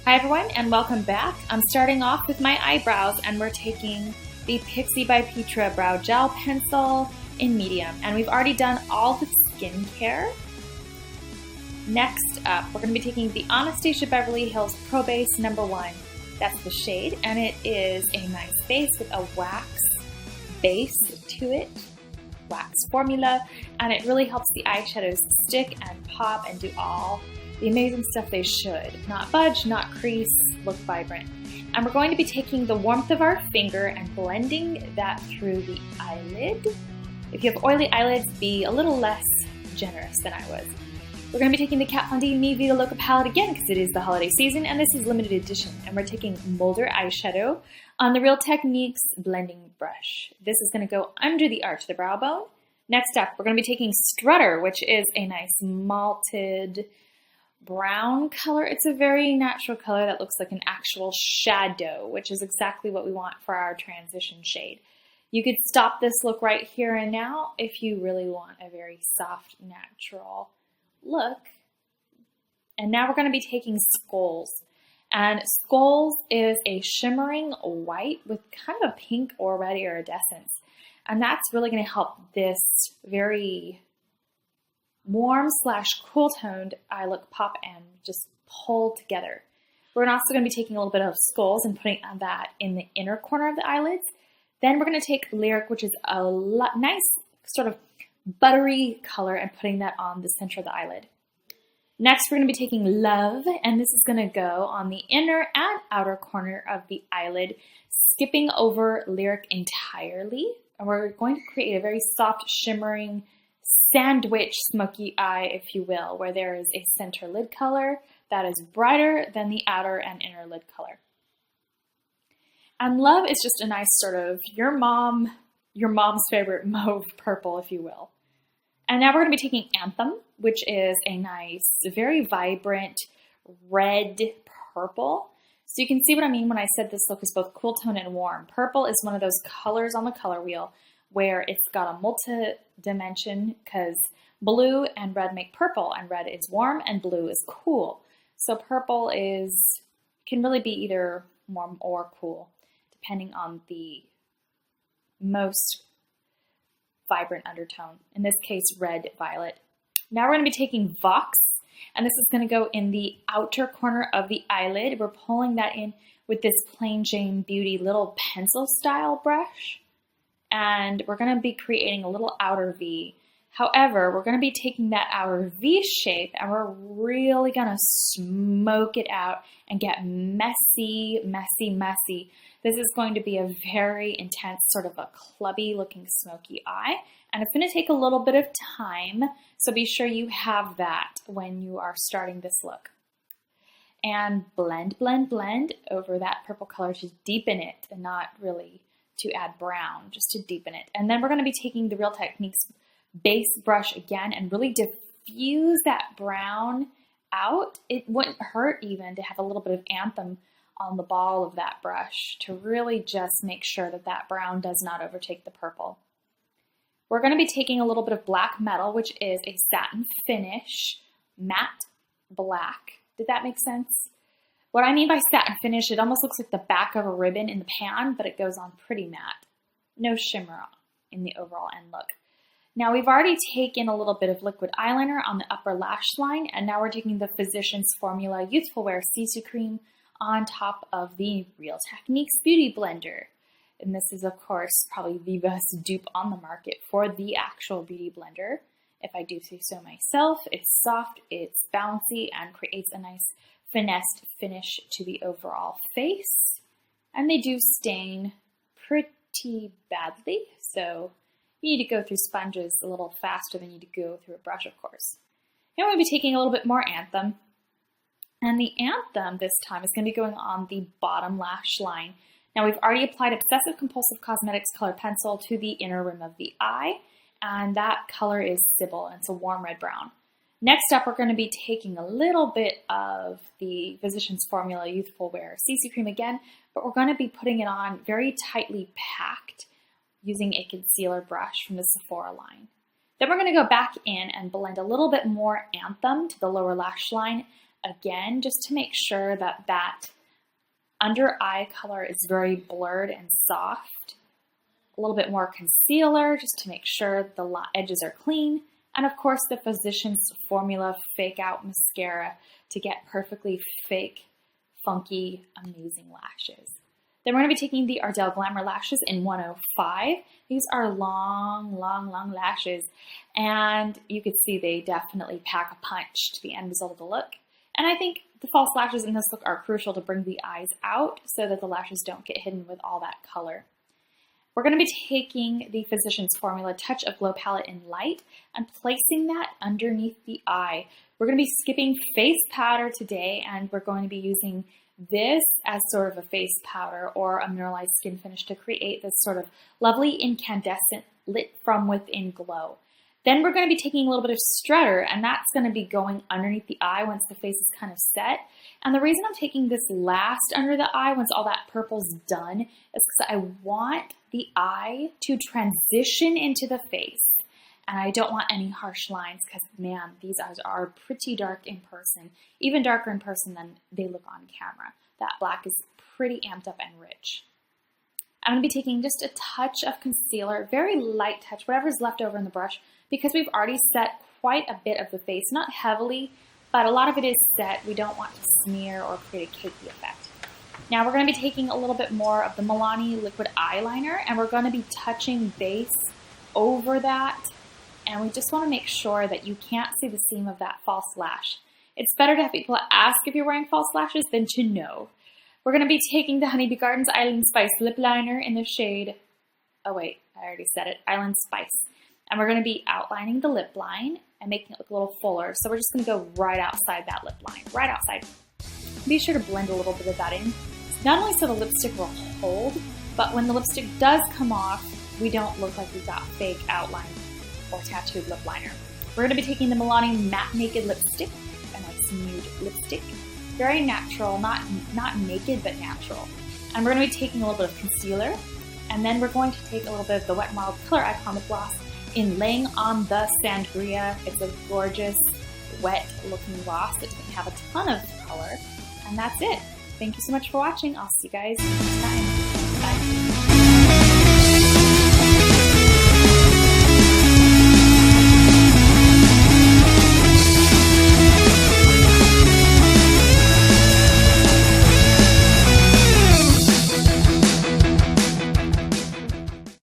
Hi everyone and welcome back. I'm starting off with my eyebrows and we're taking the Pixie by Petra Brow Gel Pencil in medium. And we've already done all the skincare. Next up, we're going to be taking the Anastasia Beverly Hills Pro Base No. 1. That's the shade, and it is a nice base with a wax base to it, wax formula, and it really helps the eyeshadows stick and pop and do all the amazing stuff they should. Not budge, not crease, look vibrant. And we're going to be taking the warmth of our finger and blending that through the eyelid. If you have oily eyelids, be a little less generous than I was. We're going to be taking the Kat Von D Me Vida Loca palette again because it is the holiday season and this is limited edition. And we're taking Moulder eyeshadow on the Real Techniques blending brush. This is going to go under the arch of the brow bone. Next up, we're going to be taking Strutter, which is a nice malted brown color. It's a very natural color that looks like an actual shadow, which is exactly what we want for our transition shade. You could stop this look right here and now if you really want a very soft, natural look. And now we're going to be taking Skulls. And Skulls is a shimmering white with kind of a pink or red iridescence. And that's really going to help this very warm / cool toned eye look pop and just pull together. We're also going to be taking a little bit of Skulls and putting that in the inner corner of the eyelids. Then we're going to take Lyric, which is a nice sort of buttery color, and putting that on the center of the eyelid. Next, we're going to be taking Love, and this is going to go on the inner and outer corner of the eyelid, skipping over Lyric entirely. And we're going to create a very soft, shimmering sandwich smoky eye, if you will, where there is a center lid color that is brighter than the outer and inner lid color. And Love is just a nice sort of your mom's favorite mauve purple, if you will. And now we're going to be taking Anthem, which is a nice, very vibrant red purple. So you can see what I mean when I said this look is both cool tone and warm. Purple is one of those colors on the color wheel where it's got a multi-dimension because blue and red make purple, and red is warm and blue is cool. So purple can really be either warm or cool, depending on the most vibrant undertone. In this case, red, violet. Now we're going to be taking Vox, and this is going to go in the outer corner of the eyelid. We're pulling that in with this Plain Jane Beauty little pencil style brush. And we're going to be creating a little outer V. However, we're going to be taking that outer V shape and we're really going to smoke it out and get messy, messy, messy. This is going to be a very intense, sort of a clubby looking smoky eye. And it's going to take a little bit of time, so be sure you have that when you are starting this look. And blend, blend, blend over that purple color to deepen it and not really to add brown, just to deepen it. And then we're going to be taking the Real Techniques base brush again and really diffuse that brown out. It wouldn't hurt even to have a little bit of Anthem on the ball of that brush to really just make sure that that brown does not overtake the purple. We're going to be taking a little bit of Black Metal, which is a satin finish, matte black. Did that make sense? What I mean by satin finish, it almost looks like the back of a ribbon in the pan, but it goes on pretty matte. No shimmer in the overall end look. Now we've already taken a little bit of liquid eyeliner on the upper lash line, and now we're taking the Physicians Formula Youthful Wear CC Cream on top of the Real Techniques Beauty Blender. And this is, of course, probably the best dupe on the market for the actual Beauty Blender. If I do say so myself, it's soft, it's bouncy, and creates a nice finessed finish to the overall face. And they do stain pretty badly, so you need to go through sponges a little faster than you need to go through a brush, of course. Here we'll be taking a little bit more Anthem. And the Anthem this time is going to be going on the bottom lash line. Now we've already applied Obsessive Compulsive Cosmetics Color Pencil to the inner rim of the eye, and that color is Sybil, and it's a warm red brown. Next up, we're going to be taking a little bit of the Physicians Formula Youthful Wear CC Cream again, but we're going to be putting it on very tightly packed using a concealer brush from the Sephora line. Then we're going to go back in and blend a little bit more Anthem to the lower lash line again, just to make sure that that under eye color is very blurred and soft. A little bit more concealer just to make sure the edges are clean. And of course, the Physicians Formula Fake Out Mascara to get perfectly fake, funky, amazing lashes. Then we're going to be taking the Ardell Glamour Lashes in 105. These are long, long, long lashes. And you can see they definitely pack a punch to the end result of the look. And I think the false lashes in this look are crucial to bring the eyes out so that the lashes don't get hidden with all that color. We're going to be taking the Physicians Formula Touch of Glow Palette in Light and placing that underneath the eye. We're going to be skipping face powder today, and we're going to be using this as sort of a face powder or a mineralized skin finish to create this sort of lovely incandescent lit from within glow. Then we're going to be taking a little bit of Strutter, and that's going to be going underneath the eye once the face is kind of set. And the reason I'm taking this last under the eye once all that purple's done is because I want the eye to transition into the face. And I don't want any harsh lines because, man, these eyes are pretty dark in person, even darker in person than they look on camera. That black is pretty amped up and rich. I'm going to be taking just a touch of concealer, very light touch, whatever's left over in the brush, because we've already set quite a bit of the face, not heavily, but a lot of it is set. We don't want to smear or create a cakey effect. Now we're going to be taking a little bit more of the Milani liquid eyeliner, and we're going to be touching base over that. And we just want to make sure that you can't see the seam of that false lash. It's better to have people ask if you're wearing false lashes than to know. We're going to be taking the Honeybee Gardens Island Spice lip liner in the shade, oh wait, I already said it, Island Spice. And we're going to be outlining the lip line and making it look a little fuller. So we're just going to go right outside that lip line, right outside. Be sure to blend a little bit of that in. Not only so the lipstick will hold, but when the lipstick does come off, we don't look like we've got fake outline or tattooed lip liner. We're going to be taking the Milani Matte Naked Lipstick, a nice nude lipstick. Very natural, not naked, but natural. And we're going to be taking a little bit of concealer, and then we're going to take a little bit of the Wet n Wild Color Icon Lip Gloss in Laying on the Sangria. It's a gorgeous, wet looking gloss that doesn't have a ton of color. And that's it. Thank you so much for watching. I'll see you guys next time. Bye.